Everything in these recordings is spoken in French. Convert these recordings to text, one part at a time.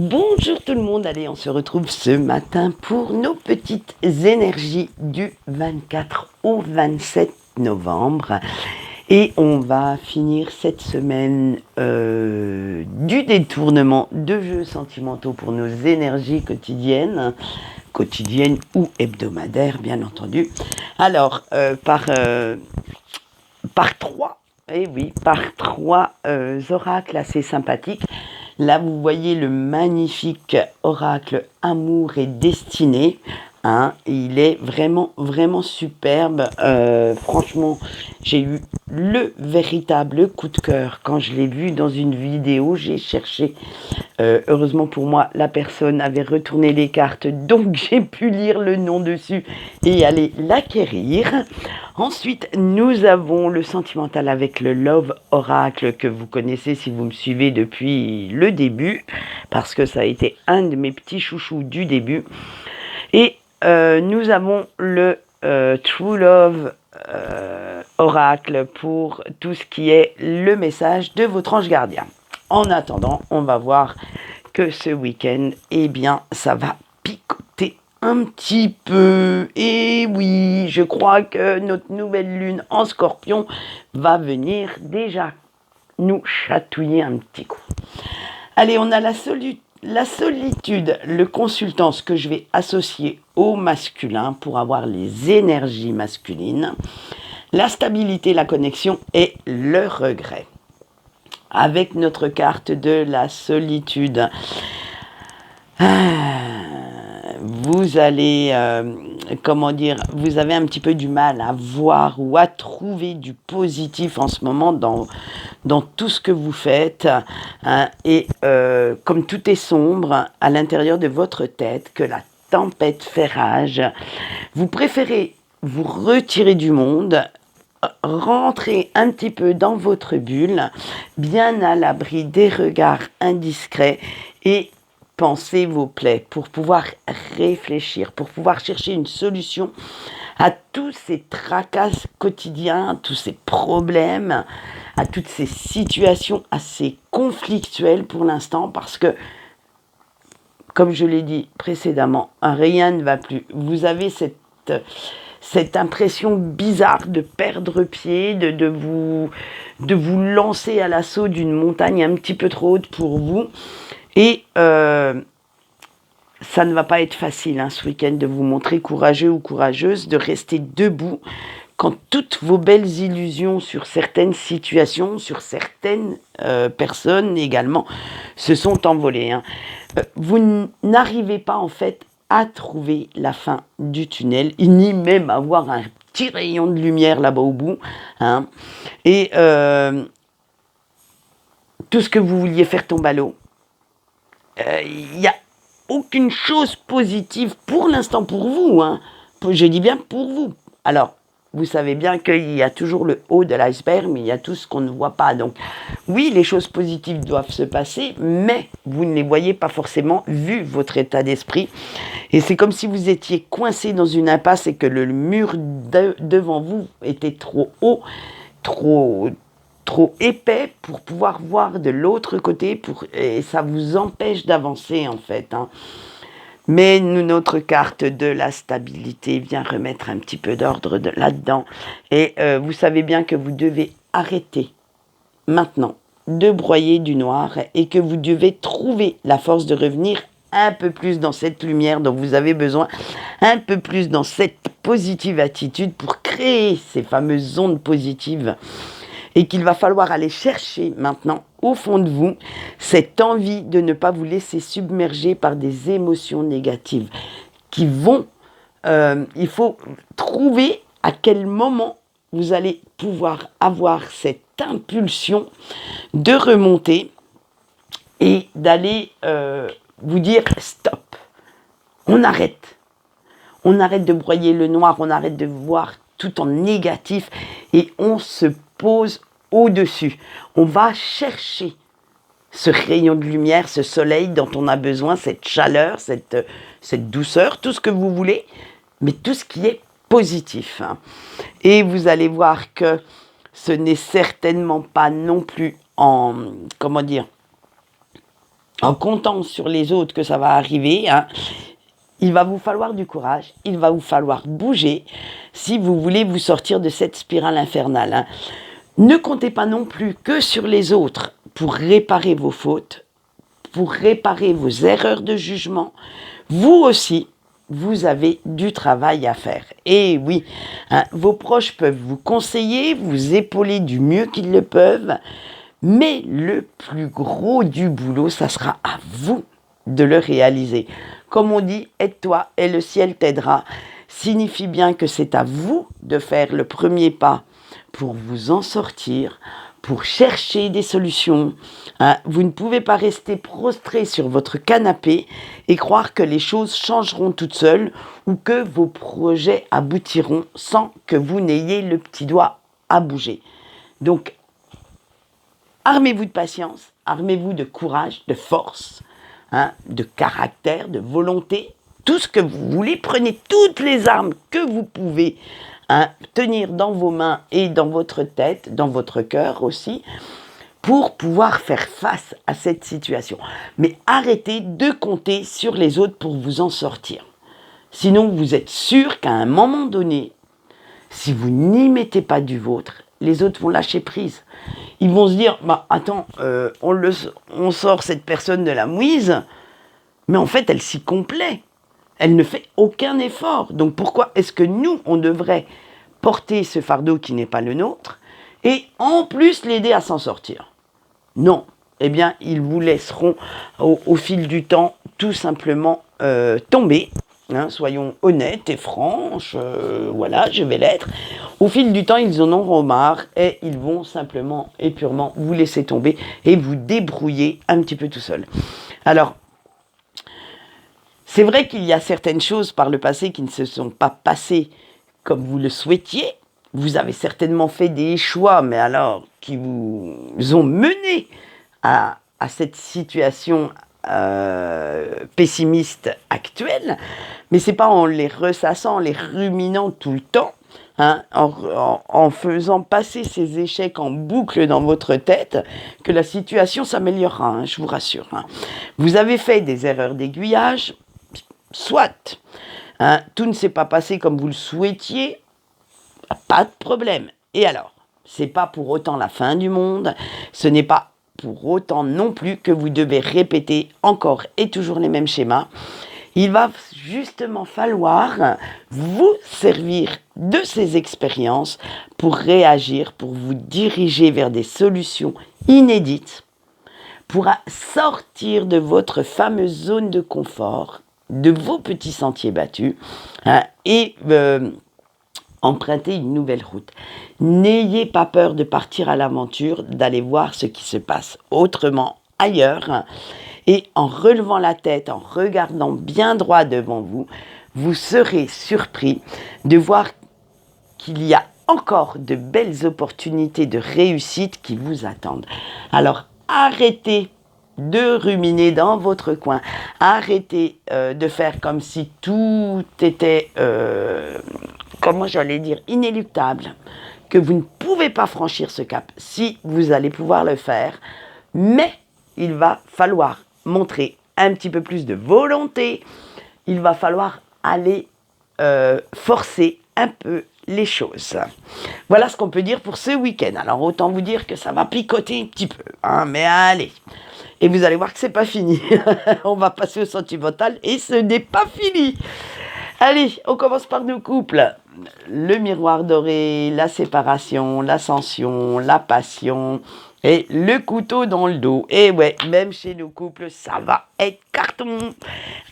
Bonjour tout le monde, allez on se retrouve ce matin pour nos petites énergies du 24 au 27 novembre et on va finir cette semaine du détournement de jeux sentimentaux pour nos énergies quotidiennes ou hebdomadaires bien entendu. Alors par trois, eh oui, par trois oracles assez sympathiques. Là, vous voyez le magnifique oracle Amour et Destinée. Hein, il est vraiment, vraiment superbe. Franchement, j'ai eu le véritable coup de cœur quand je l'ai vu dans une vidéo. J'ai cherché. Heureusement pour moi, la personne avait retourné les cartes, donc j'ai pu lire le nom dessus et aller l'acquérir. Ensuite, nous avons le sentimental avec le Love Oracle que vous connaissez si vous me suivez depuis le début, parce que ça a été un de mes petits chouchous du début. Et nous avons le True Love Oracle pour tout ce qui est le message de votre ange gardien. En attendant, on va voir que ce week-end, eh bien, ça va picoter un petit peu. Et oui, je crois que notre nouvelle lune en Scorpion va venir déjà nous chatouiller un petit coup. Allez, on a la solitude, le consultant, ce que je vais associer au masculin pour avoir les énergies masculines. La stabilité, la connexion et le regret. Avec notre carte de la solitude, vous allez, vous avez un petit peu du mal à voir ou à trouver du positif en ce moment dans tout ce que vous faites. Hein, et comme tout est sombre à l'intérieur de votre tête, que la tempête fait rage, vous préférez vous retirer du monde, rentrez un petit peu dans votre bulle, bien à l'abri des regards indiscrets et pensez vos plaies pour pouvoir réfléchir, pour pouvoir chercher une solution à tous ces tracasses quotidiens, à tous ces problèmes, à toutes ces situations assez conflictuelles pour l'instant parce que, comme je l'ai dit précédemment, rien ne va plus. Vous avez cette impression bizarre de perdre pied, de vous lancer à l'assaut d'une montagne un petit peu trop haute pour vous. Et ça ne va pas être facile hein, ce week-end de vous montrer courageux ou courageuse, de rester debout quand toutes vos belles illusions sur certaines situations, sur certaines personnes également, se sont envolées. Hein. Vous n'arrivez pas en fait à trouver la fin du tunnel, ni même avoir un petit rayon de lumière là-bas au bout. Hein. Et tout ce que vous vouliez faire tombe à l'eau. Il n'y a aucune chose positive pour l'instant pour vous. Hein. Je dis bien pour vous. Alors, vous savez bien qu'il y a toujours le haut de l'iceberg, mais il y a tout ce qu'on ne voit pas. Donc, oui, les choses positives doivent se passer, mais vous ne les voyez pas forcément vu votre état d'esprit. Et c'est comme si vous étiez coincé dans une impasse et que le mur devant vous était trop haut, trop épais pour pouvoir voir de l'autre côté et ça vous empêche d'avancer en fait. Hein. Mais notre carte de la stabilité vient remettre un petit peu d'ordre là-dedans. Et vous savez bien que vous devez arrêter maintenant de broyer du noir et que vous devez trouver la force de revenir un peu plus dans cette lumière dont vous avez besoin, un peu plus dans cette positive attitude pour créer ces fameuses ondes positives et qu'il va falloir aller chercher maintenant au fond de vous cette envie de ne pas vous laisser submerger par des émotions négatives qui vont... il faut trouver à quel moment vous allez pouvoir avoir cette impulsion de remonter et d'aller vous dire stop, on arrête. On arrête de broyer le noir, on arrête de voir tout en négatif et on se pose au-dessus. On va chercher ce rayon de lumière, ce soleil dont on a besoin, cette chaleur, cette douceur, tout ce que vous voulez, mais tout ce qui est positif. Et vous allez voir que ce n'est certainement pas non plus en comptant sur les autres que ça va arriver, hein, il va vous falloir du courage, il va vous falloir bouger si vous voulez vous sortir de cette spirale infernale. Hein. Ne comptez pas non plus que sur les autres pour réparer vos fautes, pour réparer vos erreurs de jugement. Vous aussi, vous avez du travail à faire. Et oui, hein, vos proches peuvent vous conseiller, vous épauler du mieux qu'ils le peuvent, mais le plus gros du boulot, ça sera à vous de le réaliser. Comme on dit, aide-toi et le ciel t'aidera, signifie bien que c'est à vous de faire le premier pas pour vous en sortir, pour chercher des solutions. Hein. Vous ne pouvez pas rester prostré sur votre canapé et croire que les choses changeront toutes seules ou que vos projets aboutiront sans que vous n'ayez le petit doigt à bouger. Donc, armez-vous de patience, armez-vous de courage, de force, hein, de caractère, de volonté, tout ce que vous voulez. Prenez toutes les armes que vous pouvez, hein, tenir dans vos mains et dans votre tête, dans votre cœur aussi, pour pouvoir faire face à cette situation. Mais arrêtez de compter sur les autres pour vous en sortir. Sinon, vous êtes sûr qu'à un moment donné, si vous n'y mettez pas du vôtre, les autres vont lâcher prise. Ils vont se dire, bah attends, on sort cette personne de la mouise, mais en fait, elle s'y complaît. Elle ne fait aucun effort. Donc pourquoi est-ce que nous, on devrait porter ce fardeau qui n'est pas le nôtre et en plus l'aider à s'en sortir? Non. Eh bien, ils vous laisseront au fil du temps tout simplement tomber. Hein, soyons honnêtes et franches, voilà, je vais l'être. Au fil du temps, ils en auront marre et ils vont simplement et purement vous laisser tomber et vous débrouiller un petit peu tout seul. Alors, c'est vrai qu'il y a certaines choses par le passé qui ne se sont pas passées comme vous le souhaitiez. Vous avez certainement fait des choix, mais alors qui vous ont mené à cette situation pessimiste actuelle, mais c'est pas en les ressassant, en les ruminant tout le temps, hein, en faisant passer ces échecs en boucle dans votre tête, que la situation s'améliorera, hein, je vous rassure. Hein. Vous avez fait des erreurs d'aiguillage, soit, hein, tout ne s'est pas passé comme vous le souhaitiez, pas de problème. Et alors, c'est pas pour autant la fin du monde, ce n'est pas pour autant non plus que vous devez répéter encore et toujours les mêmes schémas. Il va justement falloir vous servir de ces expériences pour réagir, pour vous diriger vers des solutions inédites, pour sortir de votre fameuse zone de confort, de vos petits sentiers battus, hein, et emprunter une nouvelle route. N'ayez pas peur de partir à l'aventure, d'aller voir ce qui se passe autrement, ailleurs. Et en relevant la tête, en regardant bien droit devant vous, vous serez surpris de voir qu'il y a encore de belles opportunités de réussite qui vous attendent. Alors arrêtez de ruminer dans votre coin. Arrêtez de faire comme si tout était, comment j'allais dire, inéluctable, que vous ne pouvez pas franchir ce cap. Si vous allez pouvoir le faire, mais il va falloir montrer un petit peu plus de volonté. Il va falloir aller forcer un peu les choses. Voilà ce qu'on peut dire pour ce week-end. Alors autant vous dire que ça va picoter un petit peu, hein, mais allez. Et vous allez voir que c'est pas fini. On va passer au sentimental et ce n'est pas fini. Allez, on commence par nos couples. Le miroir doré, la séparation, l'ascension, la passion et le couteau dans le dos. Et ouais, même chez nos couples, ça va être carton.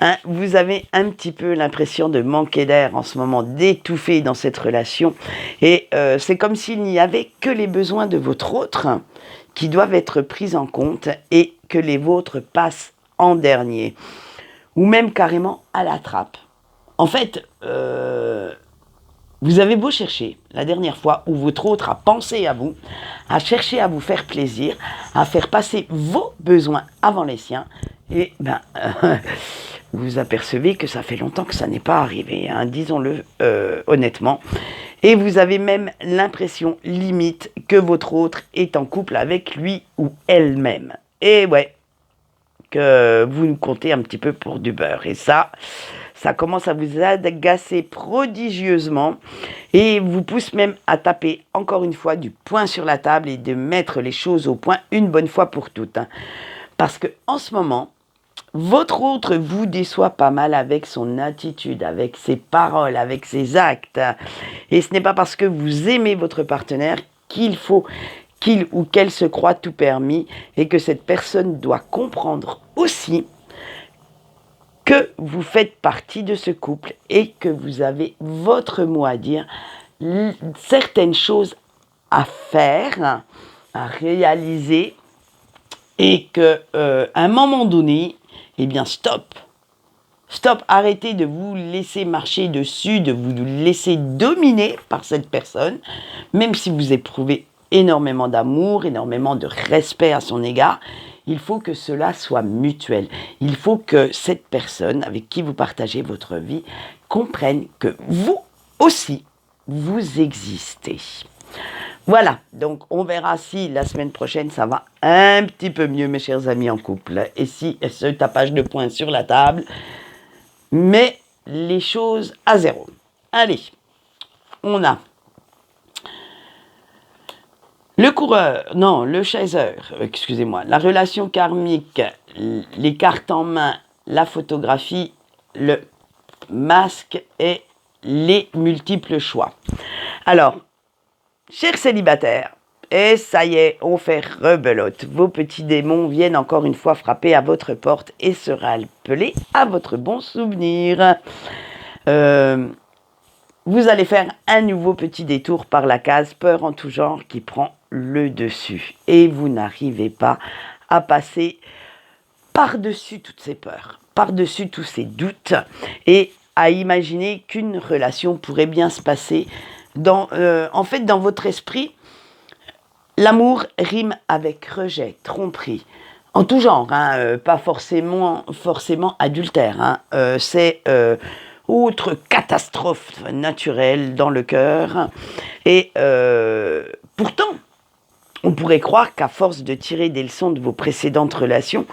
Hein, vous avez un petit peu l'impression de manquer d'air en ce moment, d'étouffer dans cette relation. Et c'est comme s'il n'y avait que les besoins de votre autre qui doivent être pris en compte et que les vôtres passent en dernier. Ou même carrément à la trappe. En fait, vous avez beau chercher, la dernière fois où votre autre a pensé à vous, a cherché à vous faire plaisir, à faire passer vos besoins avant les siens, et vous apercevez que ça fait longtemps que ça n'est pas arrivé, hein, disons-le honnêtement. Et vous avez même l'impression limite que votre autre est en couple avec lui ou elle-même. Et ouais, que vous nous comptez un petit peu pour du beurre. Et ça commence à vous agacer prodigieusement et vous pousse même à taper encore une fois du poing sur la table et de mettre les choses au point une bonne fois pour toutes. Hein. Parce que en ce moment, votre autre vous déçoit pas mal avec son attitude, avec ses paroles, avec ses actes. Et ce n'est pas parce que vous aimez votre partenaire qu'il faut qu'il ou qu'elle se croit tout permis et que cette personne doit comprendre aussi que vous faites partie de ce couple et que vous avez votre mot à dire, certaines choses à faire, à réaliser et qu'à un moment donné, eh bien stop, arrêtez de vous laisser marcher dessus, de vous laisser dominer par cette personne, même si vous éprouvez énormément d'amour, énormément de respect à son égard, il faut que cela soit mutuel. Il faut que cette personne avec qui vous partagez votre vie comprenne que vous aussi, vous existez. Voilà, donc on verra si la semaine prochaine ça va un petit peu mieux, mes chers amis en couple. Et si ce tapage de poing sur la table met les choses à zéro. Allez, on a le chaser, excusez-moi, la relation karmique, les cartes en main, la photographie, le masque et les multiples choix. Alors, chers célibataires, et ça y est, on fait rebelote. Vos petits démons viennent encore une fois frapper à votre porte et se rappeler à votre bon souvenir. Vous allez faire un nouveau petit détour par la case peur en tout genre qui prend le dessus. Et vous n'arrivez pas à passer par-dessus toutes ces peurs, par-dessus tous ces doutes et à imaginer qu'une relation pourrait bien se passer. En fait, dans votre esprit, l'amour rime avec rejet, tromperie, en tout genre, hein, pas forcément adultère. Hein, c'est autre catastrophe naturelle dans le cœur. Et pourtant, on pourrait croire qu'à force de tirer des leçons de vos précédentes relations,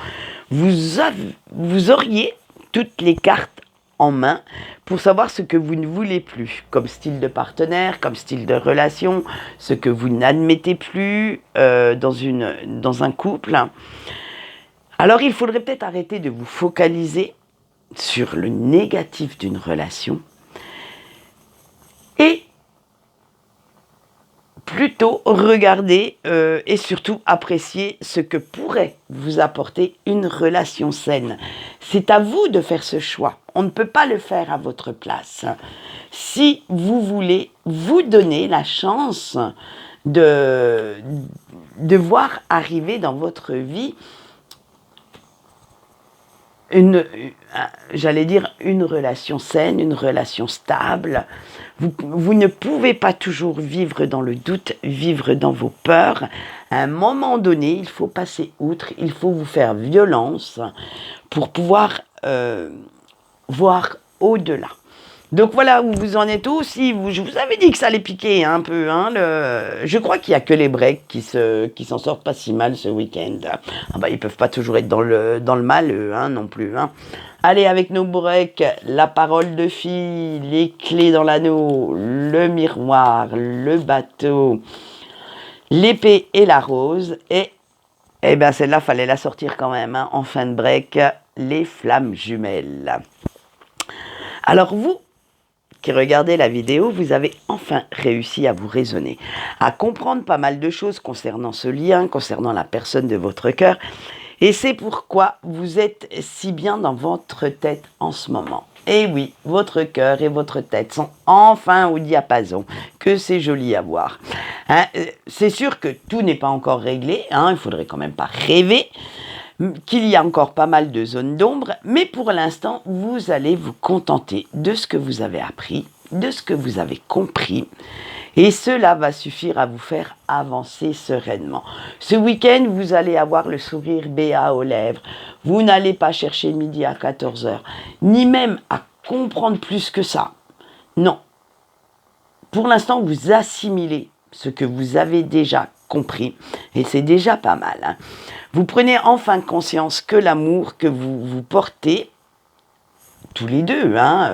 vous auriez toutes les cartes en main pour savoir ce que vous ne voulez plus, comme style de partenaire, comme style de relation, ce que vous n'admettez plus dans un couple. Alors il faudrait peut-être arrêter de vous focaliser sur le négatif d'une relation et plutôt regarder et surtout apprécier ce que pourrait vous apporter une relation saine. C'est à vous de faire ce choix. On ne peut pas le faire à votre place. Si vous voulez vous donner la chance de voir arriver dans votre vie une relation saine, une relation stable. Vous ne pouvez pas toujours vivre dans le doute, vivre dans vos peurs. À un moment donné, il faut passer outre, il faut vous faire violence pour pouvoir voir au-delà. Donc voilà où vous en êtes tous. Je vous avais dit que ça allait piquer un peu. Hein, je crois qu'il n'y a que les breaks qui s'en sortent pas si mal ce week-end. Ah bah, ils ne peuvent pas toujours être dans le mal, eux, hein, non plus. Hein. Allez, avec nos breaks, la parole de fille, les clés dans l'anneau, le miroir, le bateau, l'épée et la rose. Et ben celle-là, fallait la sortir quand même, hein, en fin de break, les flammes jumelles. Alors vous, qui regardez la vidéo, vous avez enfin réussi à vous raisonner, à comprendre pas mal de choses concernant ce lien, concernant la personne de votre cœur. Et c'est pourquoi vous êtes si bien dans votre tête en ce moment. Et oui, votre cœur et votre tête sont enfin au diapason, que c'est joli à voir. Hein, c'est sûr que tout n'est pas encore réglé, hein, il ne faudrait quand même pas rêver, qu'il y a encore pas mal de zones d'ombre, mais pour l'instant, vous allez vous contenter de ce que vous avez appris, de ce que vous avez compris, et cela va suffire à vous faire avancer sereinement. Ce week-end, vous allez avoir le sourire béat aux lèvres, vous n'allez pas chercher midi à 14h, ni même à comprendre plus que ça. Non. Pour l'instant, vous assimilez ce que vous avez déjà compris et c'est déjà pas mal. Hein. Vous prenez enfin conscience que l'amour que vous vous portez, tous les deux, hein,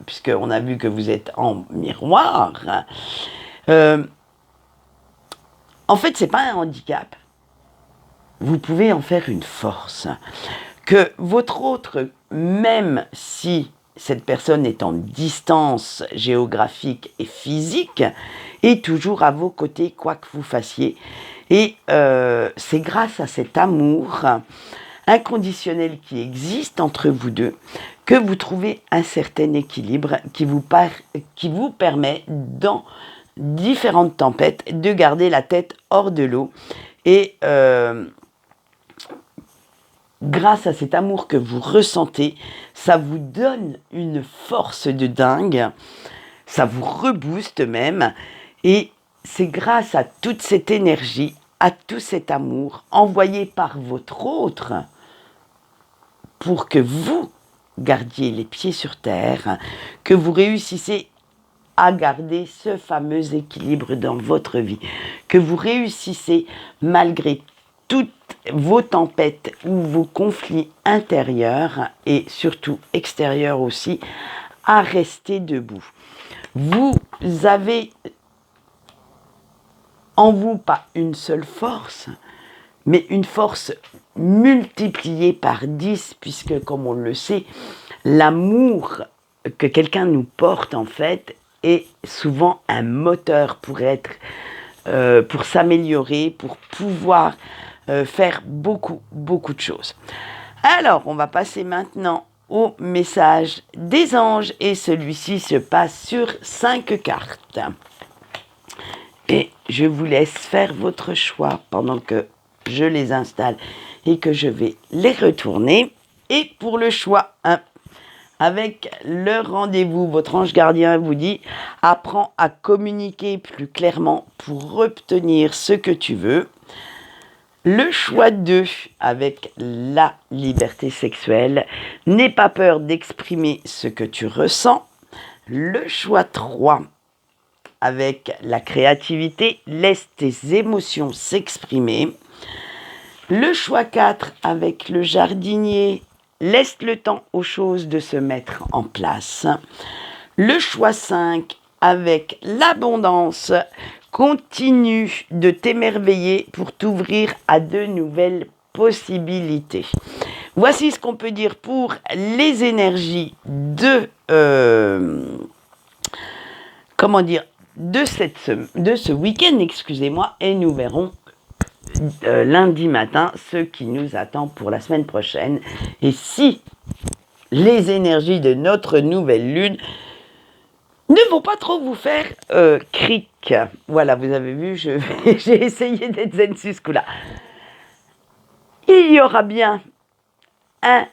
puisqu'on a vu que vous êtes en miroir, hein, en fait, c'est pas un handicap. Vous pouvez en faire une force. Que votre autre, même si cette personne est en distance géographique et physique, est toujours à vos côtés, quoi que vous fassiez. Et c'est grâce à cet amour inconditionnel qui existe entre vous deux que vous trouvez un certain équilibre qui vous permet, dans différentes tempêtes, de garder la tête hors de l'eau. Et grâce à cet amour que vous ressentez, ça vous donne une force de dingue, ça vous rebooste même, et c'est grâce à toute cette énergie, à tout cet amour envoyé par votre autre, pour que vous gardiez les pieds sur terre, que vous réussissez à garder ce fameux équilibre dans votre vie, que vous réussissez malgré toutes vos tempêtes ou vos conflits intérieurs et surtout extérieurs aussi, à rester debout. Vous avez en vous pas une seule force, mais une force multipliée par 10, puisque comme on le sait, l'amour que quelqu'un nous porte en fait est souvent un moteur pour s'améliorer, pour pouvoir faire beaucoup de choses. Alors, on va passer maintenant au message des anges et celui-ci se passe sur 5 cartes. Et je vous laisse faire votre choix pendant que je les installe et que je vais les retourner. Et pour le choix 1, avec le rendez-vous, votre ange gardien vous dit « Apprends à communiquer plus clairement pour obtenir ce que tu veux ». Le choix 2, avec la liberté sexuelle, « N'aie pas peur d'exprimer ce que tu ressens ». Le choix 3, avec la créativité, « Laisse tes émotions s'exprimer ». Le choix 4, avec le jardinier, laisse le temps aux choses de se mettre en place. Le choix 5, avec l'abondance, continue de t'émerveiller pour t'ouvrir à de nouvelles possibilités. Voici ce qu'on peut dire pour les énergies de ce week-end, excusez-moi, et nous verrons lundi matin ce qui nous attend pour la semaine prochaine. Et si les énergies de notre nouvelle lune ne vont pas trop vous faire cric. Voilà, vous avez vu, j'ai essayé d'être zen sur ce coup-là. Il y aura bien un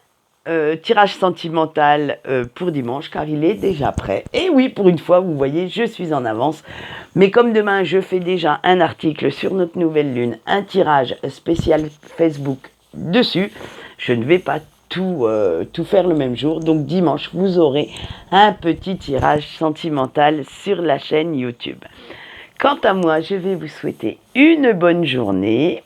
tirage sentimental pour dimanche, car il est déjà prêt. Et oui, pour une fois, vous voyez, je suis en avance. Mais comme demain, je fais déjà un article sur notre nouvelle lune, un tirage spécial Facebook dessus, je ne vais pas tout faire le même jour. Donc dimanche, vous aurez un petit tirage sentimental sur la chaîne YouTube. Quant à moi, je vais vous souhaiter une bonne journée.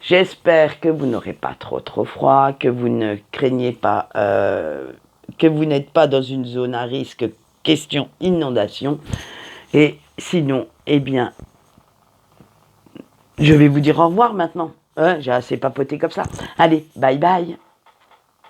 J'espère que vous n'aurez pas trop froid, que vous ne craignez pas, que vous n'êtes pas dans une zone à risque, question inondation. Et sinon, eh bien, je vais vous dire au revoir maintenant. J'ai assez papoté comme ça. Allez, bye bye.